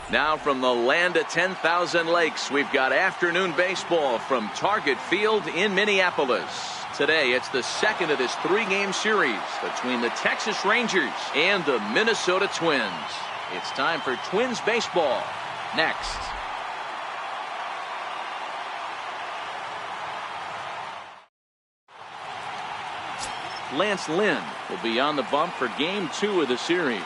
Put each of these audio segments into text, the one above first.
Now from the land of 10,000 lakes, we've got afternoon baseball from Target Field in Minneapolis. Today, it's the second of this three-game series between the Texas Rangers and the Minnesota Twins. It's time for Twins baseball. Next. Lance Lynn will be on the bump for Game 2 of the series.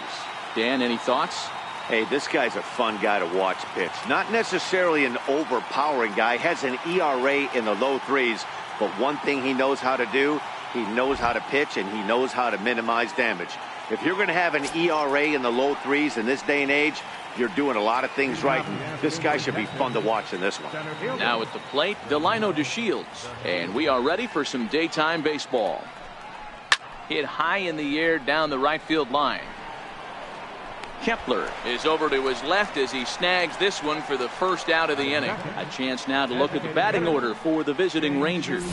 Dan, any thoughts? Hey, this guy's a fun guy to watch pitch. Not necessarily an overpowering guy. Has an ERA in the low threes. But one thing he knows how to do, he knows how to pitch, and he knows how to minimize damage. If you're going to have an ERA in the low threes in this day and age, you're doing a lot of things right. And this guy should be fun to watch in this one. Now at the plate, Delino DeShields. And we are ready for some daytime baseball. Hit high in the air down the right field line. Kepler is over to his left as he snags this one for the first out of the inning. A chance now to look at the batting order for the visiting Rangers.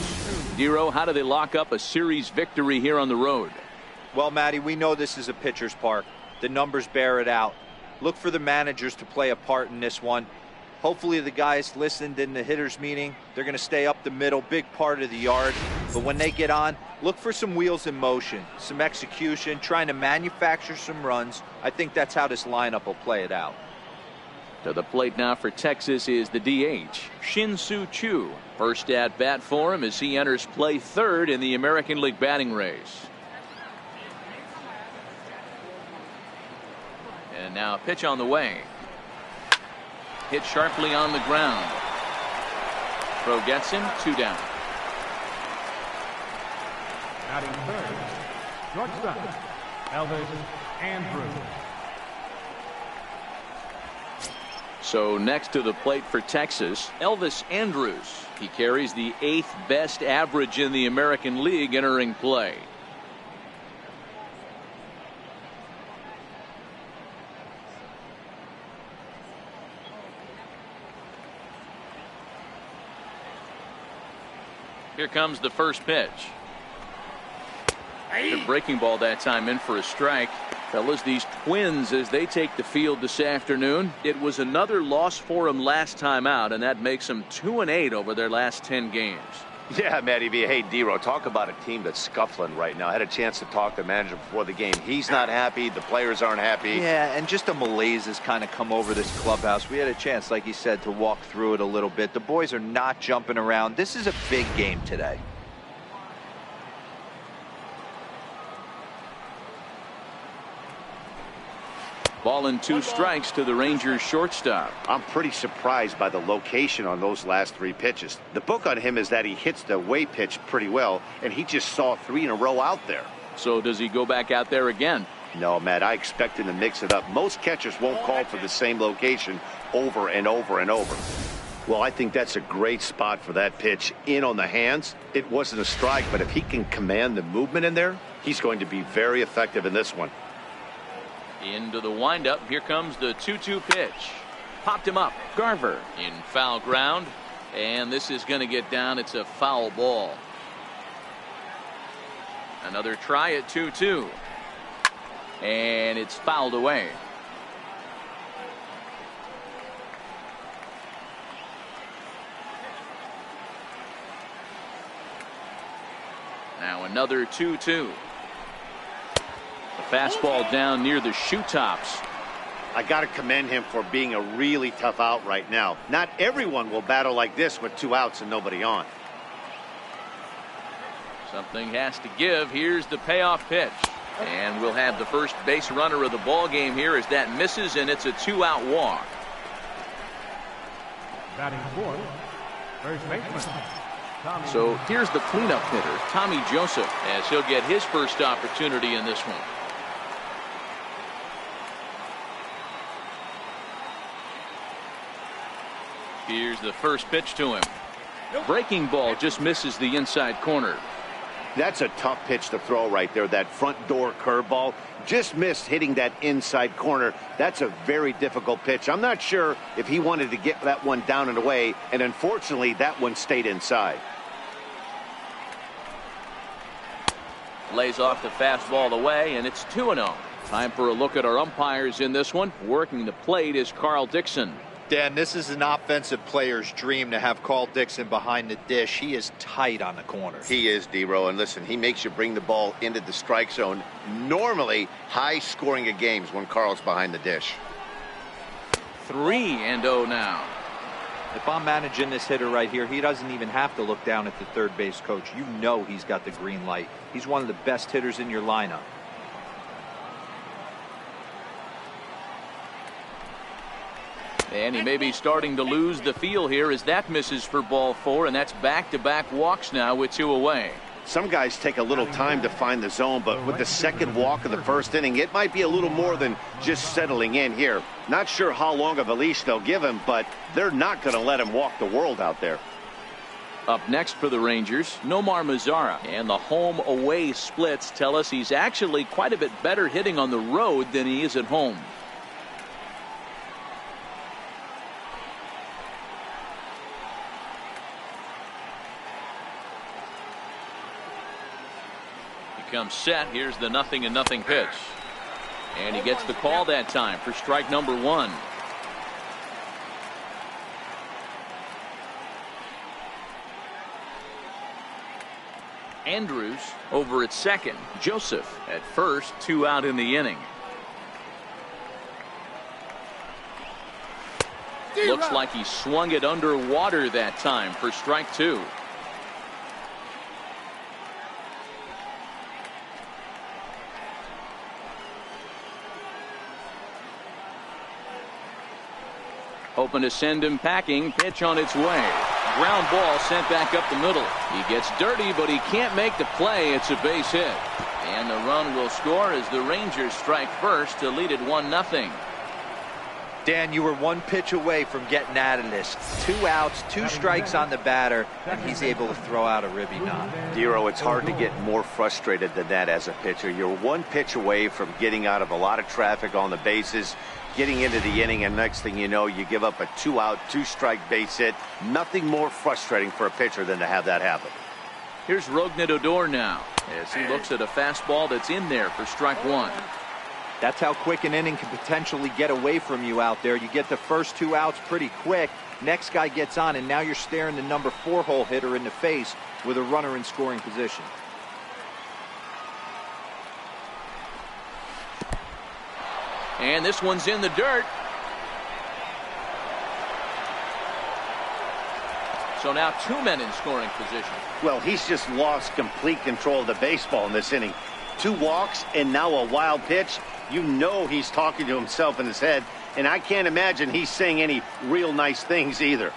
Dero, how do they lock up a series victory here on the road? Well, Matty, we know this is a pitcher's park. The numbers bear it out. Look for the managers to play a part in this one. Hopefully the guys listened in the hitters meeting. They're going to stay up the middle, big part of the yard. But when they get on, look for some wheels in motion, some execution, trying to manufacture some runs. I think that's how this lineup will play it out. To the plate now for Texas is the DH, Shin-Soo Choo. First at bat for him as he enters play third in the American League batting race. And now a pitch on the way. Hit sharply on the ground. Throw gets him, 2 down. Batting third, shortstop, Elvis Andrews. So next to the plate for Texas, Elvis Andrews. He carries the 8th best average in the American League entering play. Here comes the first pitch. The breaking ball that time in for a strike. Fellas, these Twins, as they take the field this afternoon, it was another loss for them last time out, and that makes them 2-8 over their last 10 games. Yeah, Matty V. Hey, Dero, talk about a team that's scuffling right now. I had a chance to talk to the manager before the game. He's not happy. The players aren't happy. Yeah, and just a malaise has kind of come over this clubhouse. We had a chance, like he said, to walk through it a little bit. The boys are not jumping around. This is a big game today. Ball and 2 strikes to the Rangers shortstop. I'm pretty surprised by the location on those last 3 pitches. The book on him is that he hits the away pitch pretty well, and he just saw 3 in a row out there. So does he go back out there again? No, Matt, I expect him to mix it up. Most catchers won't call for the same location over and over and over. Well, I think that's a great spot for that pitch in on the hands. It wasn't a strike, but if he can command the movement in there, he's going to be very effective in this one. Into the windup. Here comes the 2-2 pitch. Popped him up. Garver in foul ground. And this is going to get down. It's a foul ball. Another try at 2-2. And it's fouled away. Now another 2-2. The fastball down near the shoe tops. I got to commend him for being a really tough out right now. Not everyone will battle like this with 2 outs and nobody on. Something has to give. Here's the payoff pitch. And we'll have the first base runner of the ball game here as that misses, and it's a 2-out walk. Batting fourth, first baseman. So here's the cleanup hitter, Tommy Joseph, as he'll get his first opportunity in this one. Here's the first pitch to him. Breaking ball just misses the inside corner. That's a tough pitch to throw right there. That front door curveball just missed hitting that inside corner. That's a very difficult pitch. I'm not sure if he wanted to get that one down and away, and unfortunately that one stayed inside. Lays off the fastball away, and it's 2-0. Time for a look at our umpires in this one. Working the plate is Carl Dixon. Dan, this is an offensive player's dream to have Carl Dixon behind the dish. He is tight on the corner. He is, D-Row, and listen, he makes you bring the ball into the strike zone. Normally, high scoring of games when Carl's behind the dish. 3-0 now. If I'm managing this hitter right here, he doesn't even have to look down at the third base coach. You know he's got the green light. He's one of the best hitters in your lineup. And he may be starting to lose the feel here as that misses for ball 4, and that's back-to-back walks now with 2 away. Some guys take a little time to find the zone, but with the second walk of the first inning, it might be a little more than just settling in here. Not sure how long of a leash they'll give him, but they're not going to let him walk the world out there. Up next for the Rangers, Nomar Mazara. And the home-away splits tell us he's actually quite a bit better hitting on the road than he is at home. Comes set. Here's the 0-0 pitch, and he gets the call that time for strike number 1. Andrews over at second. Joseph at first. 2 out in the inning. Looks like he swung it underwater that time for strike 2. Hoping to send him packing. Pitch on its way. Ground ball sent back up the middle. He gets dirty, but he can't make the play. It's a base hit. And the run will score as the Rangers strike first to lead it 1-0. Dan, you were 1 pitch away from getting out of this. 2 outs, 2 strikes on the batter, and he's able to throw out a ribby knob. Dero, it's hard to get more frustrated than that as a pitcher. You're 1 pitch away from getting out of a lot of traffic on the bases, getting into the inning, and next thing you know, you give up a 2-out, 2-strike base hit. Nothing more frustrating for a pitcher than to have that happen. Here's Rougned Odor now as he looks at a fastball that's in there for strike 1. That's how quick an inning can potentially get away from you out there. You get the first 2 outs pretty quick. Next guy gets on, and now you're staring the number 4 hole hitter in the face with a runner in scoring position. And this one's in the dirt. So now 2 men in scoring position. Well, he's just lost complete control of the baseball in this inning. 2 walks and now a wild pitch. You know he's talking to himself in his head, and I can't imagine he's saying any real nice things either.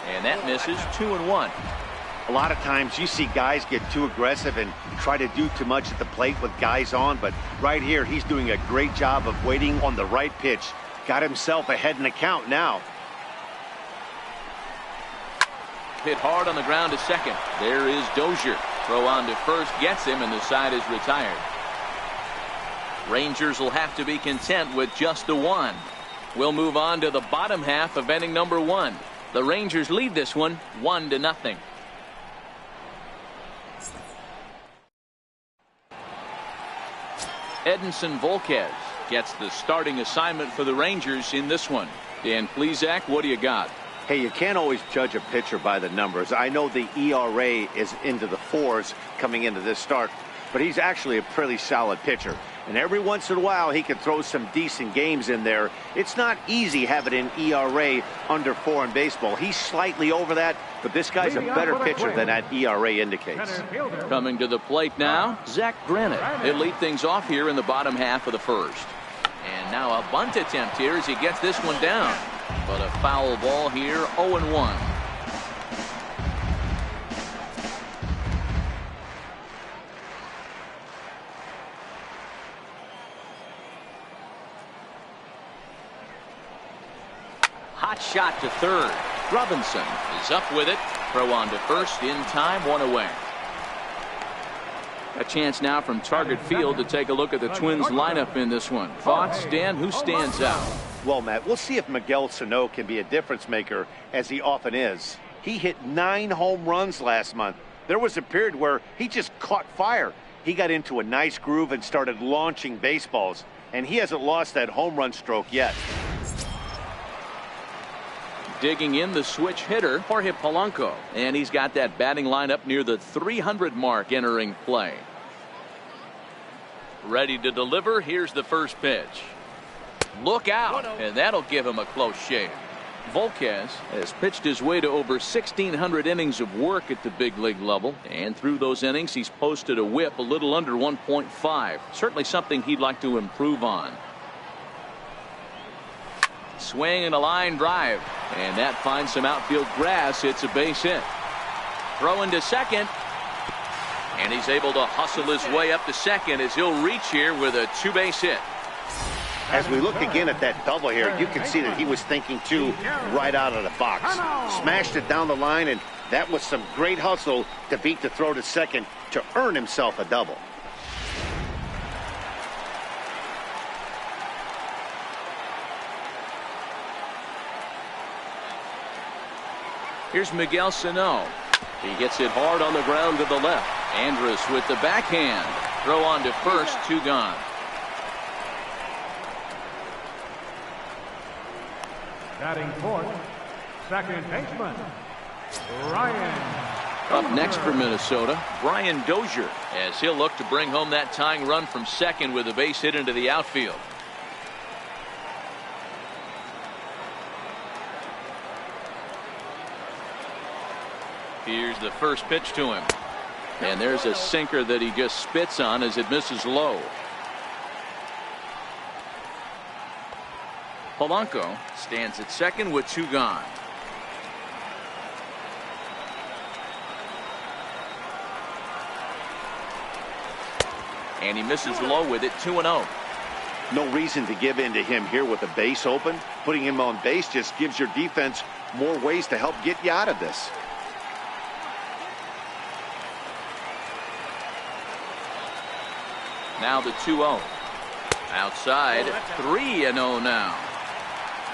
And that misses. 2-1. A lot of times you see guys get too aggressive and try to do too much at the plate with guys on, but right here he's doing a great job of waiting on the right pitch. Got himself ahead in the count now. Hit hard on the ground to second. There is Dozier. Throw on to first gets him, and the side is retired. Rangers will have to be content with just the 1. We'll move on to the bottom half of inning number 1. The Rangers lead this one 1-0. Edinson Volquez gets the starting assignment for the Rangers in this one. Dan Plesac, what do you got? Hey, you can't always judge a pitcher by the numbers. I know the ERA is into the 4s coming into this start, but he's actually a pretty solid pitcher. And every once in a while, he can throw some decent games in there. It's not easy having an ERA under 4 in baseball. He's slightly over that, but this guy's a better pitcher than that ERA indicates. Coming to the plate now, Zach Granite. He'll lead things off here in the bottom half of the first. And now a bunt attempt here as he gets this one down. But a foul ball here, 0-1. Hot shot to third. Robinson is up with it. Throw on to first in time, 1 away. A chance now from Target Field to take a look at the Twins lineup in this one. Thoughts, Dan? Who stands out? Well, Matt, we'll see if Miguel Sano can be a difference maker, as he often is. He hit 9 home runs last month. There was a period where he just caught fire. He got into a nice groove and started launching baseballs. And he hasn't lost that home run stroke yet. Digging in, the switch hitter, Jorge Polanco. And he's got that batting lineup near the 300 mark entering play. Ready to deliver. Here's the first pitch. Look out, and that'll give him a close shave. Volquez has pitched his way to over 1,600 innings of work at the big league level, and through those innings he's posted a whip a little under 1.5. Certainly something he'd like to improve on. Swing and a line drive, and that finds some outfield grass. It's a base hit. Throw into second, and he's able to hustle his way up to second as he'll reach here with a 2-base hit. As we look again at that double here, you can see that he was thinking too right out of the box. Smashed it down the line, and that was some great hustle to beat the throw to second to earn himself a double. Here's Miguel Sano. He hits it hard on the ground to the left. Andrus with the backhand. Throw on to first, 2 gone. Batting fourth, second baseman, Ryan. Up next for Minnesota, Brian Dozier, as he'll look to bring home that tying run from second with a base hit into the outfield. Here's the first pitch to him. And there's a sinker that he just spits on as it misses low. Polanco stands at second with 2 gone. And he misses low with it, 2-0. No reason to give in to him here with the base open. Putting him on base just gives your defense more ways to help get you out of this. Now the 2-0. Outside, 3-0 now.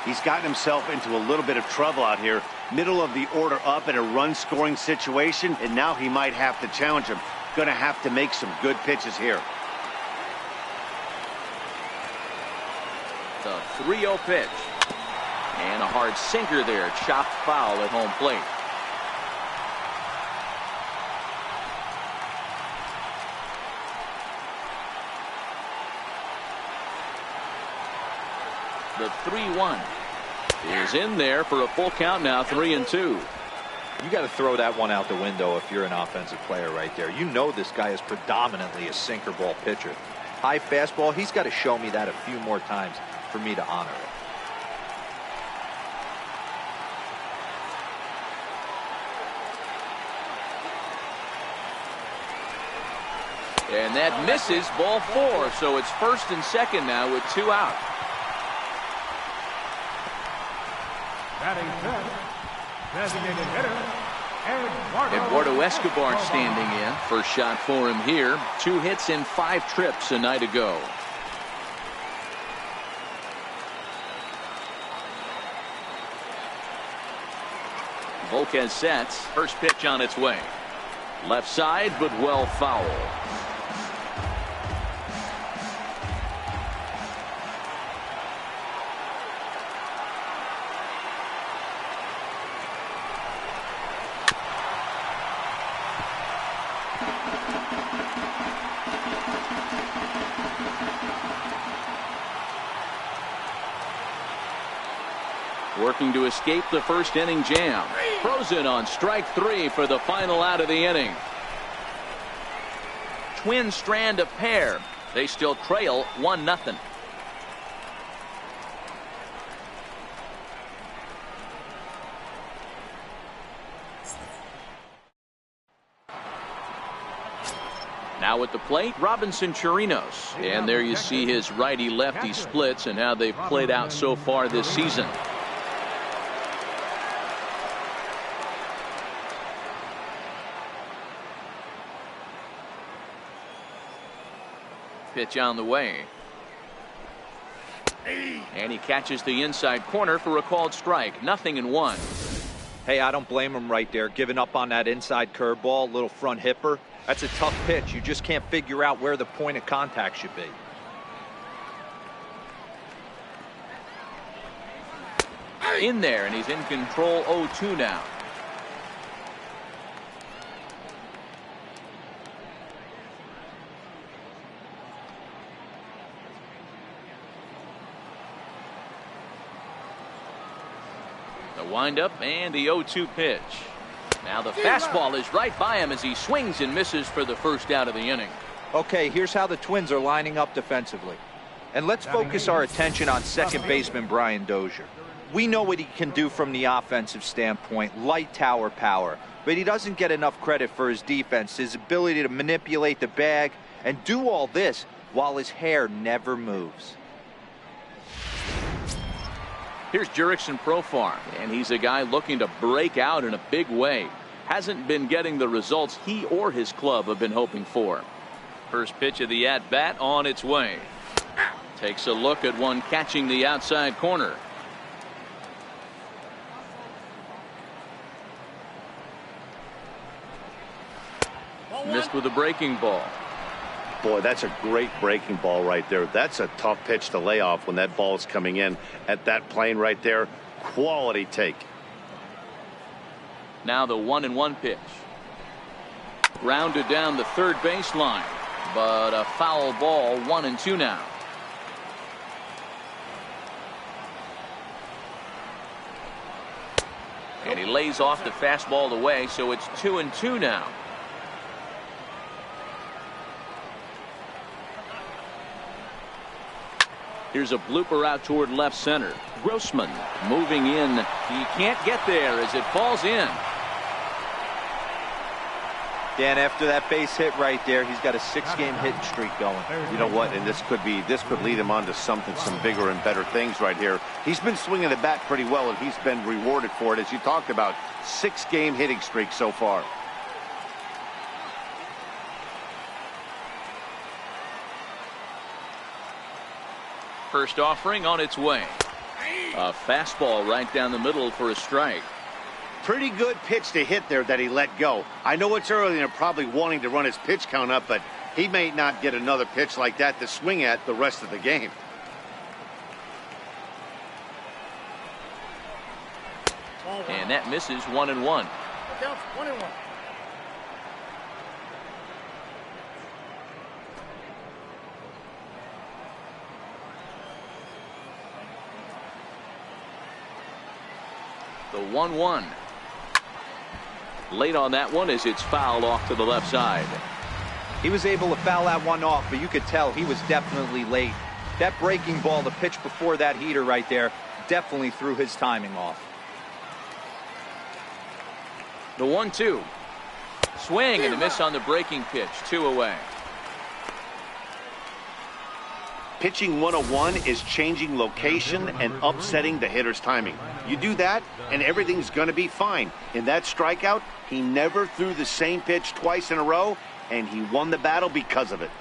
He's gotten himself into a little bit of trouble out here. Middle of the order up in a run-scoring situation, and now he might have to challenge him. Going to have to make some good pitches here. The 3-0 pitch. And a hard sinker there. Chopped foul at home plate. The 3-1 is in there for a full count now, 3-2. You got to throw that one out the window if you're an offensive player right there. You know this guy is predominantly a sinker ball pitcher. High fastball, he's got to show me that a few more times for me to honor it. And that misses, ball 4. So it's first and second now with 2 out. Batting fifth, designated hitter, Eduardo Escobar standing in. First shot for him here. 2 hits in 5 trips a night ago. Volquez sets. First pitch on its way. Left side, but well foul. Working to escape the first inning jam. Frozen on strike 3 for the final out of the inning. Twins strand a pair. They still trail 1-0. Now at the plate, Robinson Chirinos. And there you see his righty-lefty splits and how they've played out so far this season. Pitch on the way. And he catches the inside corner for a called strike. 0-1. Hey, I don't blame him right there. Giving up on that inside curveball, little front hipper. That's a tough pitch. You just can't figure out where the point of contact should be. In there, and he's in control. 0-2 now. The windup and the 0-2 pitch. Now the fastball is right by him as he swings and misses for the first out of the inning. Okay, here's how the Twins are lining up defensively. And let's focus our attention on second baseman Brian Dozier. We know what he can do from the offensive standpoint, light tower power. But he doesn't get enough credit for his defense, his ability to manipulate the bag and do all this while his hair never moves. Here's Jurickson Profar, and he's a guy looking to break out in a big way. Hasn't been getting the results he or his club have been hoping for. First pitch of the at-bat on its way. Takes a look at one catching the outside corner. Missed with a breaking ball. Boy, that's a great breaking ball right there. That's a tough pitch to lay off when that ball is coming in at that plane right there. Quality take. Now the 1-1 pitch. Grounded down the third baseline, but a foul ball. 1-2 now. And he lays off the fastball away, so it's 2-2 now. Here's a blooper out toward left center. Grossman moving in. He can't get there as it falls in. Dan, after that base hit right there, he's got a 6-game hitting streak going. You know what? And this could lead him on to some bigger and better things right here. He's been swinging the bat pretty well, and he's been rewarded for it, as you talked about. 6-game hitting streak so far. First offering on its way. A fastball right down the middle for a strike. Pretty good pitch to hit there that he let go. I know it's early and they're probably wanting to run his pitch count up, but he may not get another pitch like that to swing at the rest of the game. And that misses. 1-1. Counts 1-1. The 1-1. Late on that one as it's fouled off to the left side. He was able to foul that one off, but you could tell he was definitely late. That breaking ball, the pitch before that heater right there, definitely threw his timing off. The 1-2. Swing and a miss on the breaking pitch. 2 away. Pitching 101 is changing location and upsetting the hitter's timing. You do that, and everything's going to be fine. In that strikeout, he never threw the same pitch twice in a row, and he won the battle because of it.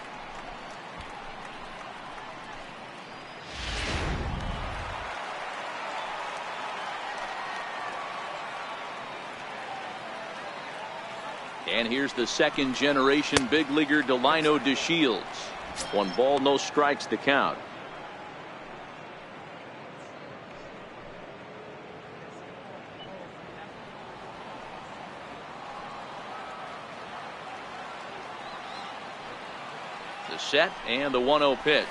And here's the second-generation big leaguer Delino DeShields. 1 ball, no strikes to count. The set and the 1-0 pitch.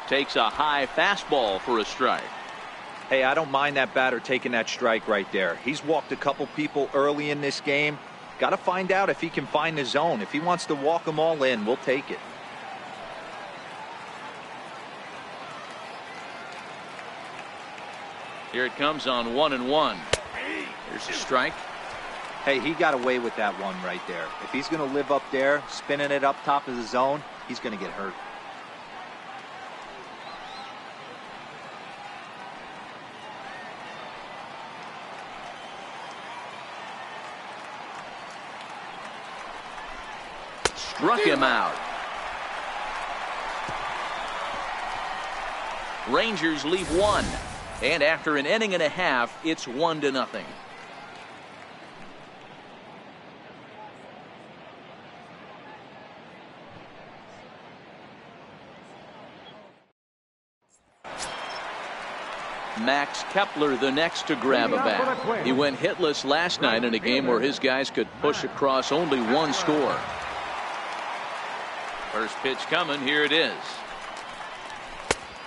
Takes a high fastball for a strike. Hey, I don't mind that batter taking that strike right there. He's walked a couple people early in this game. Got to find out if he can find the zone. If he wants to walk them all in, we'll take it. Here it comes on 1-1. Here's a strike. Hey, he got away with that one right there. If he's going to live up there, spinning it up top of the zone, he's going to get hurt. Struck him out. Rangers leave 1. And after an inning and a half, it's 1-0. Max Kepler the next to grab a bat. He went hitless last night in a game where his guys could push across only one score. First pitch coming. Here it is.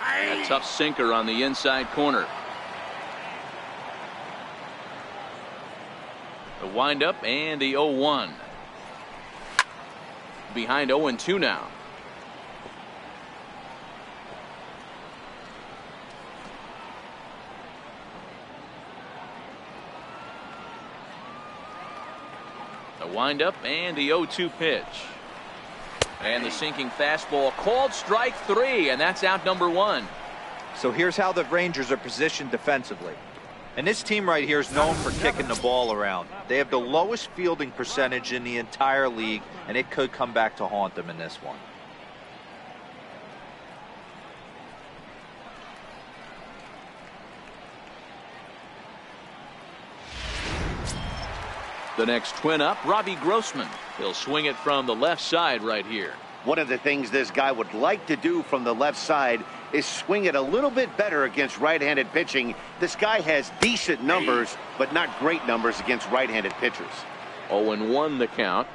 A tough sinker on the inside corner. The windup and the 0-1. Behind 0-2 now. The windup and the 0-2 pitch. And the sinking fastball called strike 3, and that's out number 1. So here's how the Rangers are positioned defensively. And this team right here is known for kicking the ball around. They have the lowest fielding percentage in the entire league, and it could come back to haunt them in this one. The next twin up, Robbie Grossman. He'll swing it from the left side right here. One of the things this guy would like to do from the left side is swing it a little bit better against right-handed pitching. This guy has decent numbers, but not great numbers against right-handed pitchers. 0-1 the count.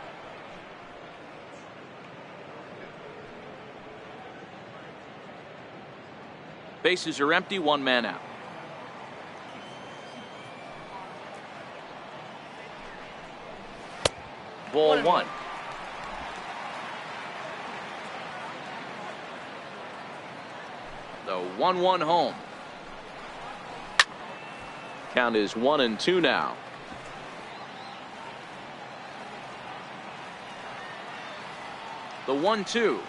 Bases are empty, 1 man out. Ball 1. The 1-1 home. Count is 1-2 now. The 1-2.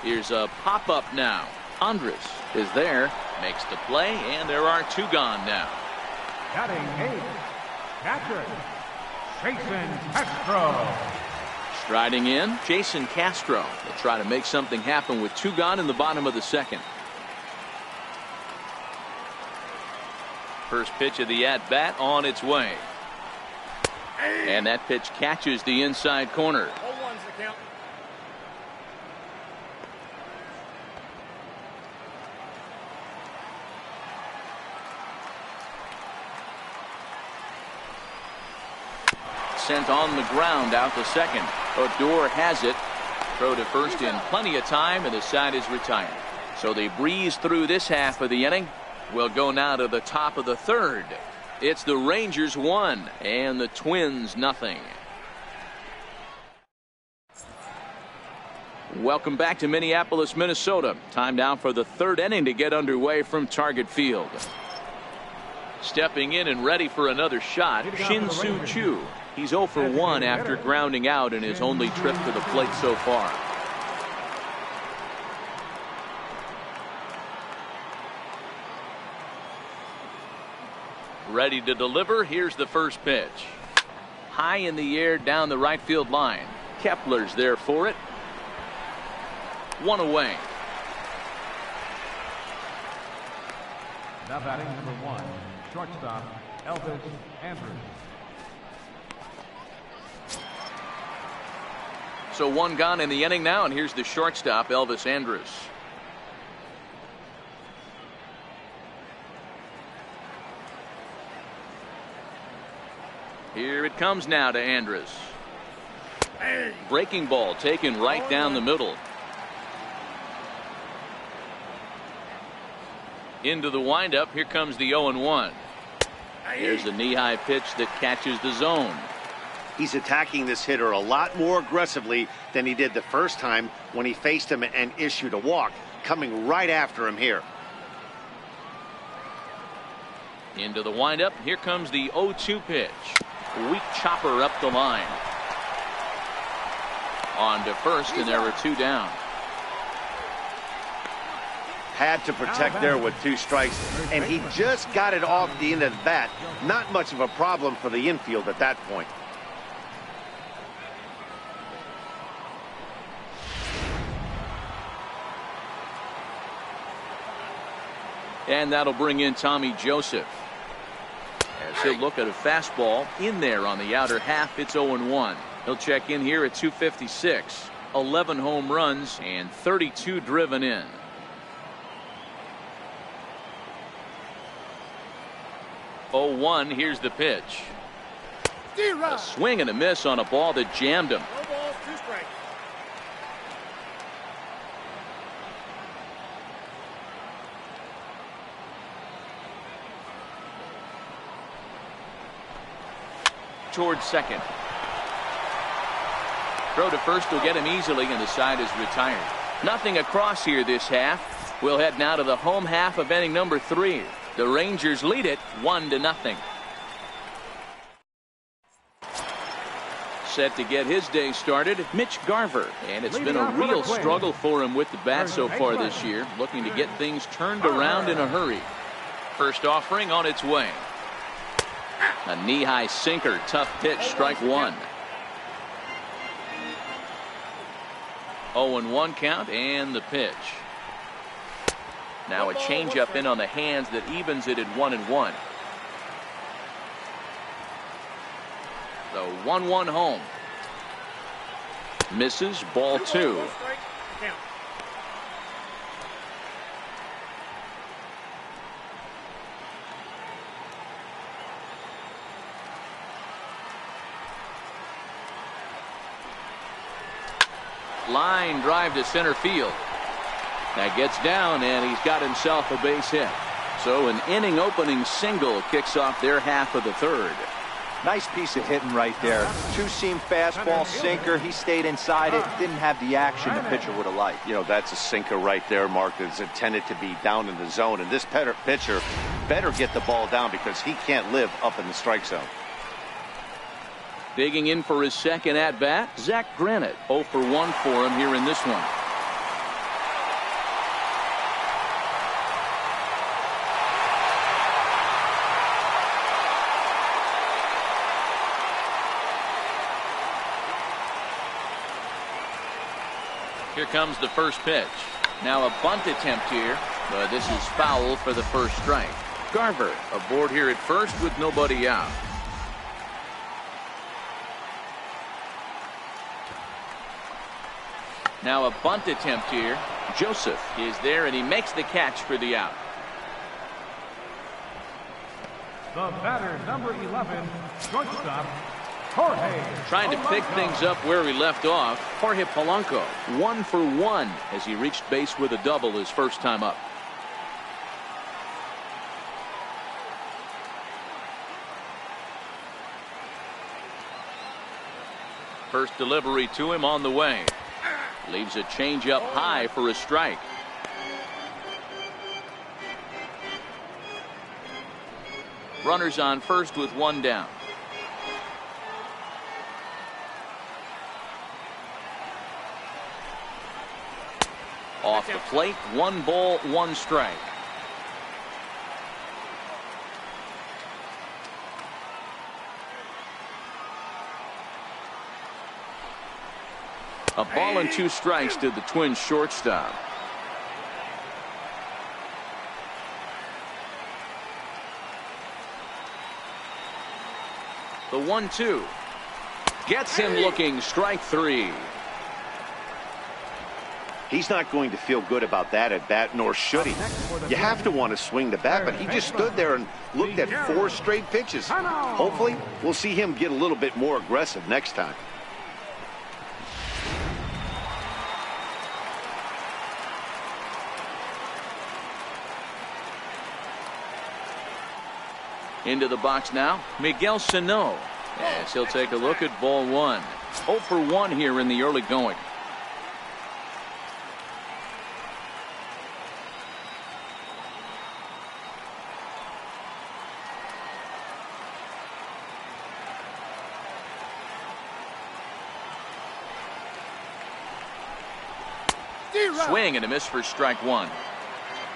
Here's a pop-up now. Andres is there, makes the play, and there are 2 gone now. Batting 8, catcher, Jason Castro. Striding in, Jason Castro. They'll try to make something happen with 2 gone in the bottom of the second. First pitch of the at-bat on its way. And that pitch catches the inside corner. 0-1's the count. Sent on the ground out to second. Odor has it. Throw to first in plenty of time, and the side is retired. So they breeze through this half of the inning. We'll go now to the top of the third. It's the Rangers 1 and the Twins nothing. Welcome back to Minneapolis, Minnesota. Time now for the third inning to get underway from Target Field. Stepping in and ready for another shot, Shin-Soo Choo. He's 0 for 1 after grounding out in his only trip to the plate so far. Ready to deliver. Here's the first pitch. High in the air down the right field line. Kepler's there for it. 1 away. Now batting number 1, shortstop, Elvis Andrews. So 1 gone in the inning now, and here's the shortstop, Elvis Andrews. Here it comes now to Andrews. Breaking ball taken right down the middle. Into the windup. Here comes the 0-1. Here's a knee-high pitch that catches the zone. He's attacking this hitter a lot more aggressively than he did the first time when he faced him and issued a walk, coming right after him here. Into the windup. Here comes the 0-2 pitch. Weak chopper up the line. On to first, and there are 2 down. Had to protect there with 2 strikes, and he just got it off the end of the bat. Not much of a problem for the infield at that point. And that'll bring in Tommy Joseph. As he'll look at a fastball in there on the outer half. It's 0-1. He'll check in here at 256. 11 home runs and 32 driven in. 0-1. Here's the pitch. A swing and a miss on a ball that jammed him. No balls, 2 strikes. Towards second. Throw to first will get him easily, and the side is retired. Nothing across here this half. We'll head now to the home half of inning number 3. The Rangers lead it 1-0. Set to get his day started, Mitch Garver, and it's been a real struggle for him with the bat so far this year, looking to get things turned around in a hurry. First offering on its way. A knee-high sinker, tough pitch, strike 1. 0-1 count, and the pitch. Now a changeup in on the hands that evens it at 1-1. The 1-1 home. Misses, ball 2. Line drive to center field. That gets down, and he's got himself a base hit. So an inning opening single kicks off their half of the 3rd. Nice piece of hitting right there. 2-seam fastball, sinker. He stayed inside it. Didn't have the action the pitcher would have liked. You know, that's a sinker right there, Mark, that's intended to be down in the zone. And this pitcher better get the ball down because he can't live up in the strike zone. Digging in for his second at-bat, Zach Granite. 0 for 1 for him here in this one. Here comes the first pitch. Now a bunt attempt here, but this is foul for the first strike. Garver aboard here at first with nobody out. Now a bunt attempt here. Joseph is there, and he makes the catch for the out. The batter, number 11, shortstop, Jorge. Trying to pick things up where he left off. Jorge Polanco, 1 for 1 as he reached base with a double his first time up. First delivery to him on the way. Leaves a changeup high for a strike. Runners on first with 1 down. Off the plate, 1 ball, 1 strike. A ball and 2 strikes to the Twins shortstop. The 1-2 gets him looking, strike 3. He's not going to feel good about that at bat, nor should he. You have to want to swing the bat, but he just stood there and looked at 4 straight pitches. Hopefully, we'll see him get a little bit more aggressive next time. Into the box now, Miguel Sano, as he'll take a look at ball 1. 0 for 1 here in the early going. Swing and a miss for strike 1.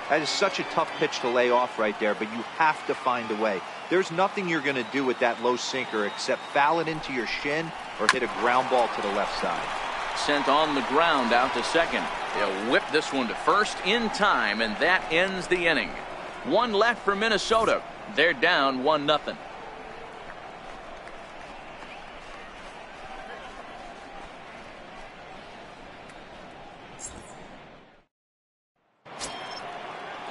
That is such a tough pitch to lay off right there, but you have to find a way. There's nothing you're going to do with that low sinker except foul it into your shin or hit a ground ball to the left side. Sent on the ground out to second. They'll whip this one to first in time, and that ends the inning. 1 left for Minnesota. They're down 1-0.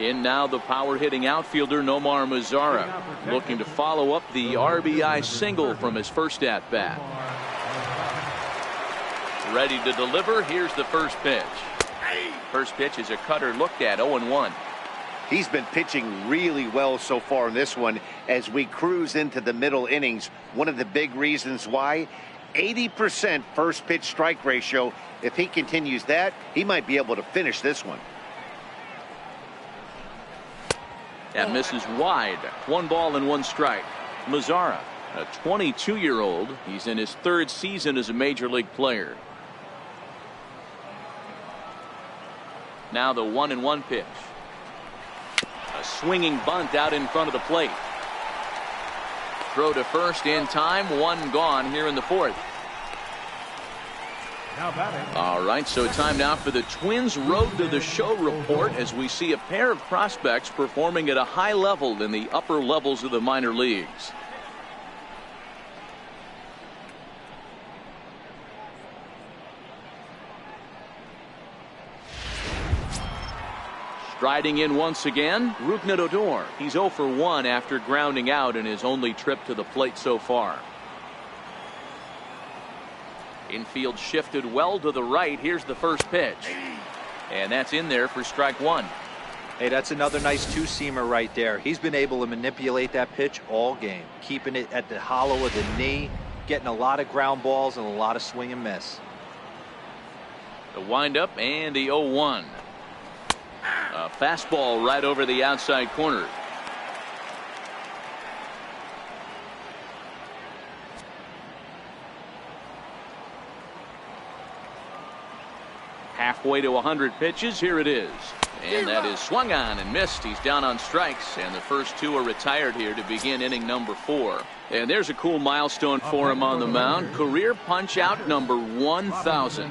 In now the power hitting outfielder Nomar Mazara, looking to follow up the RBI single from his first at bat. Ready to deliver. Here's the first pitch. First pitch is a cutter looked at. 0-1. He's been pitching really well so far in this one as we cruise into the middle innings. One of the big reasons why, 80% first pitch strike ratio. If he continues that, he might be able to finish this one. That misses wide. 1 ball and 1 strike. Mazara, a 22-year-old. He's in his 3rd season as a major league player. Now the 1-1 pitch. A swinging bunt out in front of the plate. Throw to first in time. 1 gone here in the 4th. All right, so time now for the Twins Road to the Show report as we see a pair of prospects performing at a high level in the upper levels of the minor leagues. Striding in once again, Rougned Odor. He's 0 for 1 after grounding out in his only trip to the plate so far. Infield shifted well to the right. Here's the first pitch. And that's in there for strike 1. Hey, that's another nice two-seamer right there. He's been able to manipulate that pitch all game, keeping it at the hollow of the knee, getting a lot of ground balls and a lot of swing and miss. The windup and the 0-1. A fastball right over the outside corner. Halfway to 100 pitches. Here it is. And that is swung on and missed. He's down on strikes, and the first 2 are retired here to begin inning number 4. And there's a cool milestone for him on the mound. Career punch out number 1,000.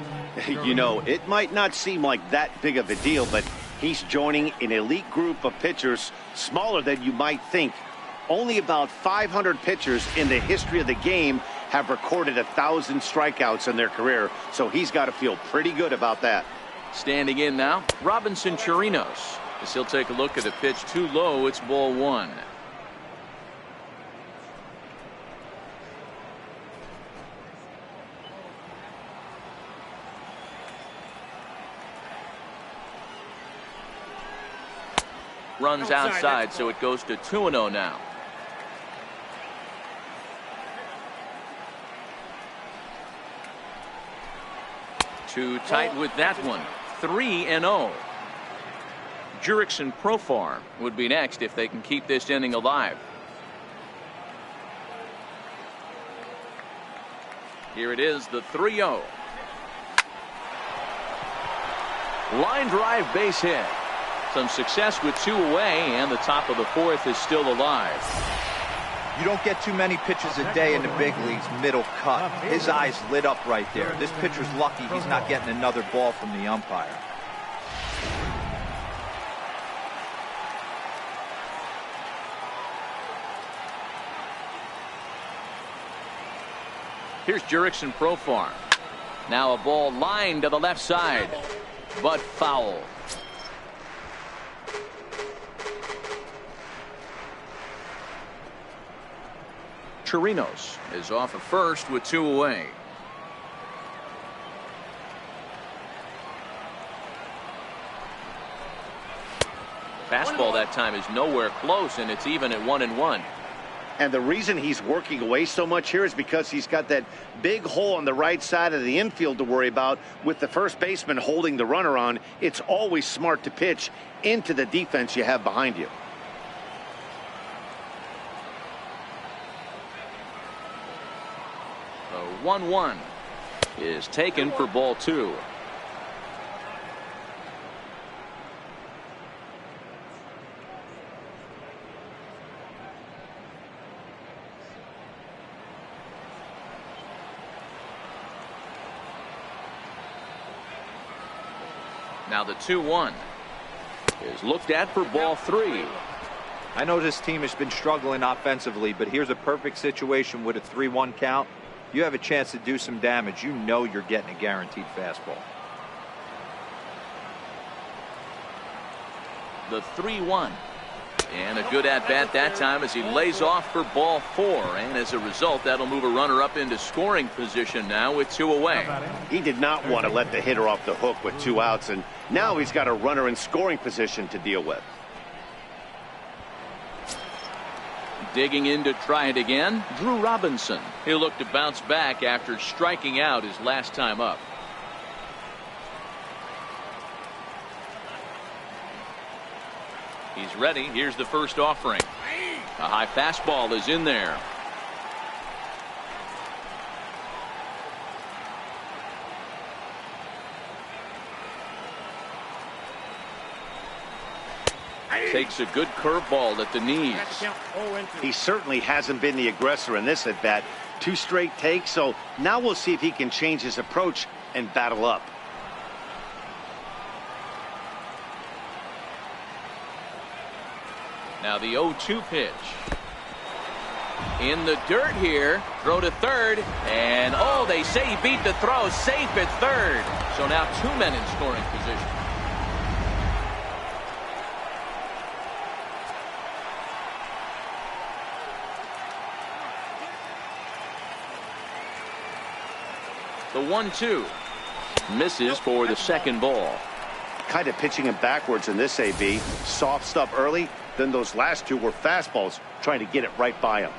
You know, it might not seem like that big of a deal, but he's joining an elite group of pitchers smaller than you might think. Only about 500 pitchers in the history of the game have recorded 1,000 strikeouts in their career, so he's got to feel pretty good about that. Standing in now, Robinson Chirinos. As he'll take a look at a pitch too low. It's ball 1. Runs outside, so it goes to 2-0 now. Too tight with that one. 3-0. Jurickson Profar would be next if they can keep this inning alive. Here it is, the 3-0. Line drive base hit. Some success with 2 away, and the top of the 4th is still alive. You don't get too many pitches a day in the big leagues middle cut. His eyes lit up right there. This pitcher's lucky he's not getting another ball from the umpire. Here's Jurickson Profar. Now a ball lined to the left side, but foul. Chirinos is off at first with 2 away. Fastball that time is nowhere close, and it's even at 1-1. And the reason he's working away so much here is because he's got that big hole on the right side of the infield to worry about with the first baseman holding the runner on. It's always smart to pitch into the defense you have behind you. The 1-1 is taken for ball 2. Now the 2-1 is looked at for ball 3. I know this team has been struggling offensively, but here's a perfect situation with a 3-1 count. You have a chance to do some damage. You know you're getting a guaranteed fastball. the 3-1. And a good at-bat that time as he lays off for ball 4. And as a result, that'll move a runner up into scoring position now with 2 away. He did not want to let the hitter off the hook with 2 outs, and now he's got a runner in scoring position to deal with. Digging in to try it again, Drew Robinson. He'll look to bounce back after striking out his last time up. He's ready. Here's the first offering. A high fastball is in there. Takes a good curveball at the knees. He certainly hasn't been the aggressor in this at bat. 2 straight takes, so now we'll see if he can change his approach and battle up. Now the 0-2 pitch. In the dirt here. Throw to third. And oh, they say he beat the throw. Safe at third. So now 2 men in scoring position. The 1-2. Misses for the second ball. Kind of pitching him backwards in this AB. Soft stuff early. Then those last 2 were fastballs, trying to get it right by him.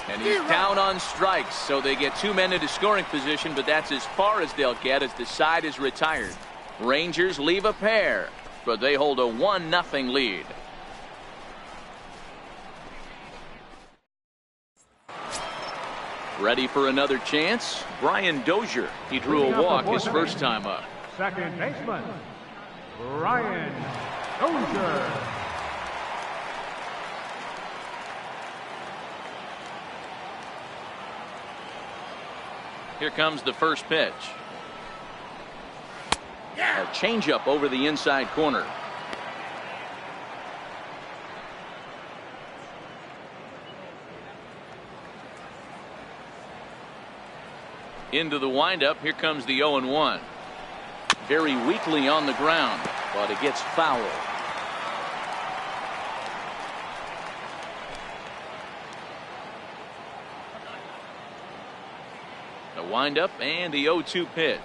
And he's down on strikes, so they get 2 men into scoring position, but that's as far as they'll get as the side is retired. Rangers leave a pair, but they hold a 1-0 lead. Ready for another chance? Brian Dozier. He drew a walk his first time up. Second baseman, Brian Dozier. Here comes the first pitch. A changeup over the inside corner. Into the windup. Here comes the 0-1. Very weakly on the ground, but it gets foul. The windup and the 0-2 pitch.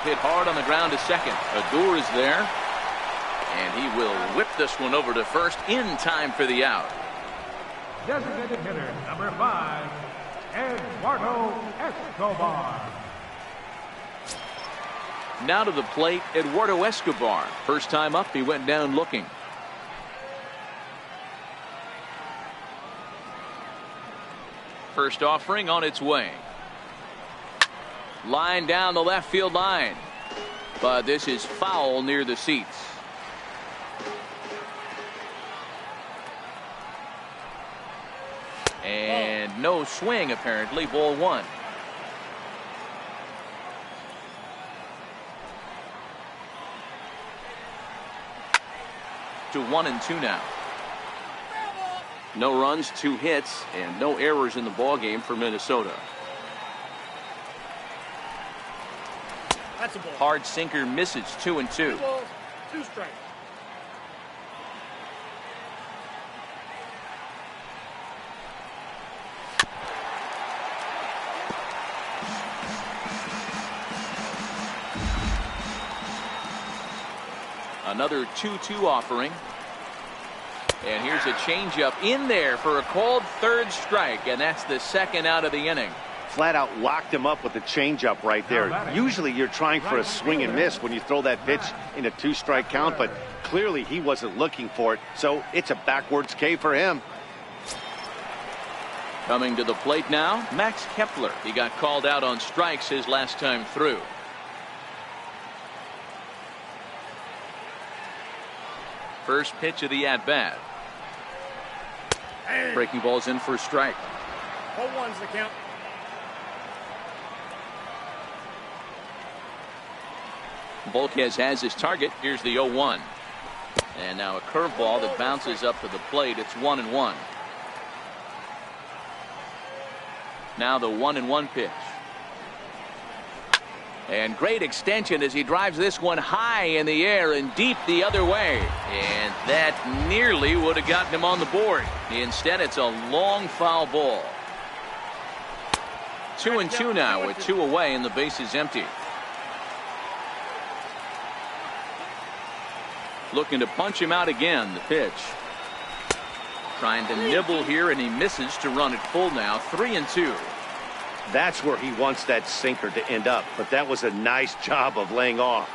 Hit hard on the ground to second. Adur is there, and he will whip this one over to first in time for the out. Designated hitter number 5, Eduardo Escobar. Now to the plate, Eduardo Escobar. First time up, he went down looking. First offering on its way. Line down the left field line. But this is foul near the seats. And no swing, apparently. Ball 1. To 1-2 now. No runs, 2 hits, and no errors in the ball game for Minnesota. That's a ball. Hard sinker misses. 2-2. 2 balls, 2 strikes. Another 2-2 offering. And here's a changeup in there for a called third strike, and that's the second out of the inning. Flat out locked him up with the changeup right there. Usually you're trying for a swing and miss when you throw that pitch in a 2-strike count, but clearly he wasn't looking for it, so it's a backwards K for him. Coming to the plate now, Max Kepler. He got called out on strikes his last time through. First pitch of the at-bat. Breaking ball's in for a strike. 0-1's the count. Volquez has his target. Here's the 0-1. And now a curveball that bounces up to the plate. It's 1-1. Now the 1-1 pitch. And great extension as he drives this one high in the air and deep the other way. And that nearly would have gotten him on the board. Instead, it's a long foul ball. 2-2 now with 2 away and the base is empty. Looking to punch him out again. The pitch. Trying to nibble here, and he misses to run it full now. 3-2. That's where he wants that sinker to end up, but that was a nice job of laying off.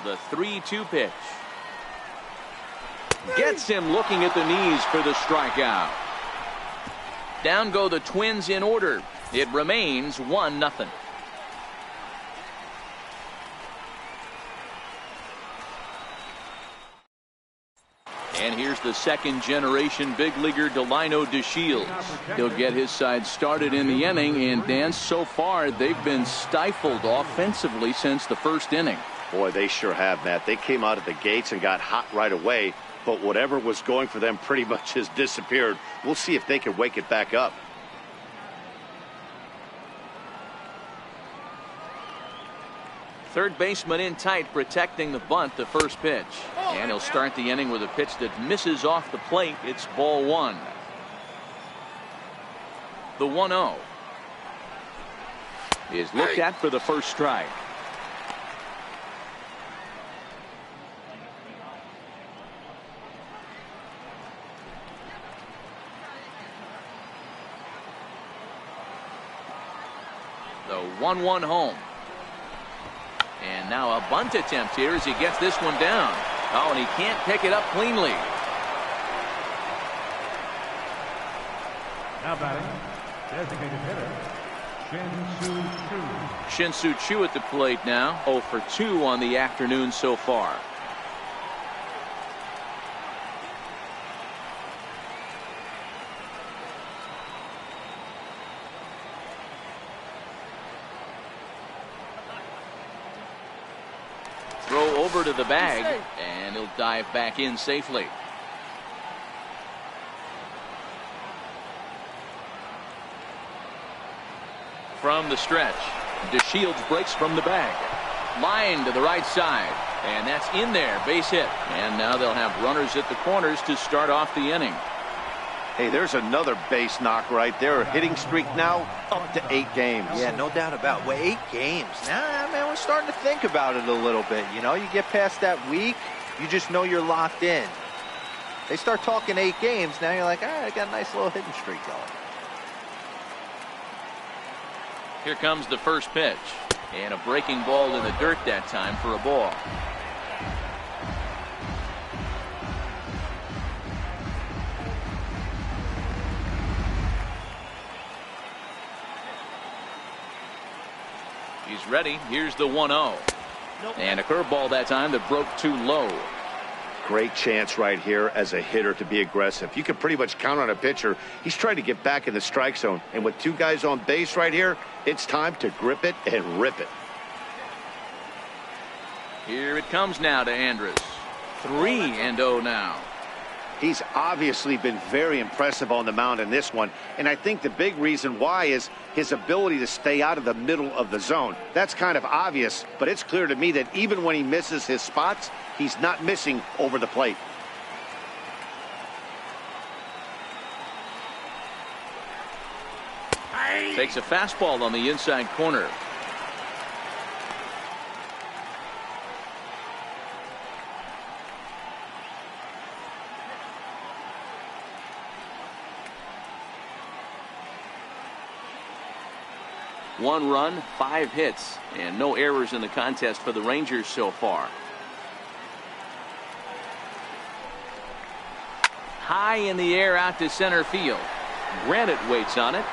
The 3-2 pitch. Gets him looking at the knees for the strikeout. Down go the Twins in order. It remains 1-0. And here's the second generation big leaguer Delino DeShields. He'll get his side started in the inning, and Dan, so far they've been stifled offensively since the first inning. Boy, they sure have, Matt. They came out of the gates and got hot right away, but whatever was going for them pretty much has disappeared. We'll see if they can wake it back up. Third baseman in tight, protecting the bunt, the first pitch. And he'll start the inning with a pitch that misses off the plate. It's ball 1. The 1-0 is looked at for the first strike. The 1-1 home. And now a bunt attempt here as he gets this one down. Oh, and he can't pick it up cleanly. Now batting, designated hitter, Shin-Soo Choo. Shin-Soo Choo at the plate now. 0 for 2 on the afternoon so far. Throw over to the bag, and he'll dive back in safely. From the stretch, DeShields breaks from the bag. Line to the right side, and that's in there, base hit. And now they'll have runners at the corners to start off the inning. Hey, there's another base knock right there. A hitting streak now up to 8 games. Yeah, no doubt about it. Well, 8 games. Now, man, we're starting to think about it a little bit. You know, you get past that week, you just know you're locked in. They start talking 8 games, now you're like, all right, I got a nice little hitting streak going. Here comes the first pitch. And a breaking ball in the dirt that time for a ball. He's ready. Here's the 1-0. And a curveball that time that broke too low. Great chance right here as a hitter to be aggressive. You can pretty much count on a pitcher. He's trying to get back in the strike zone. And with 2 guys on base right here, it's time to grip it and rip it. Here it comes now to Andrus. 3-0 now. He's obviously been very impressive on the mound in this one, and I think the big reason why is his ability to stay out of the middle of the zone. That's kind of obvious, but it's clear to me that even when he misses his spots, he's not missing over the plate. Takes a fastball on the inside corner. One run, 5 hits, and no errors in the contest for the Rangers so far. High in the air out to center field. Granite waits on it.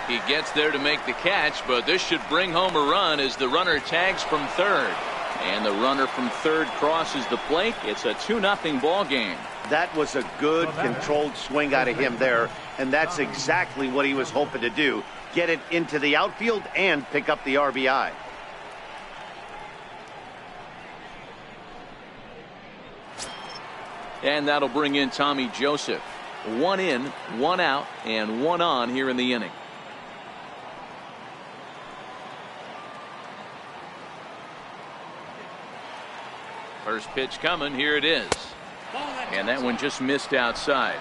He gets there to make the catch, but this should bring home a run as the runner tags from third. And the runner from third crosses the plate. It's a 2-0 ball game. That was a good controlled swing out of him there, and that's exactly what he was hoping to do. get it into the outfield and pick up the RBI. And that'll bring in Tommy Joseph. 1 in, 1 out, and 1 on here in the inning. First pitch coming. Here it is. And that one just missed outside.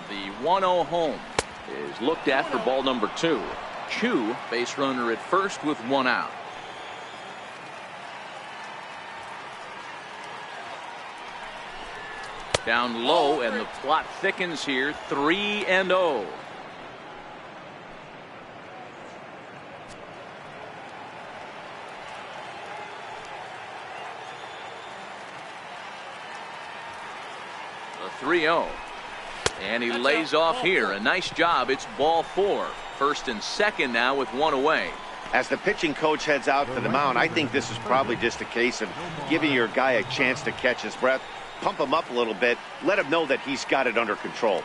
The 1-0 home is looked at for ball number 2. Chu, base runner at first with 1 out. Down low, and the plot thickens here. 3-0. The 3-0. And he lays off here. A nice job. It's ball 4. First and second now with 1 away. As the pitching coach heads out to the mound, I think this is probably just a case of giving your guy a chance to catch his breath, pump him up a little bit, let him know that he's got it under control.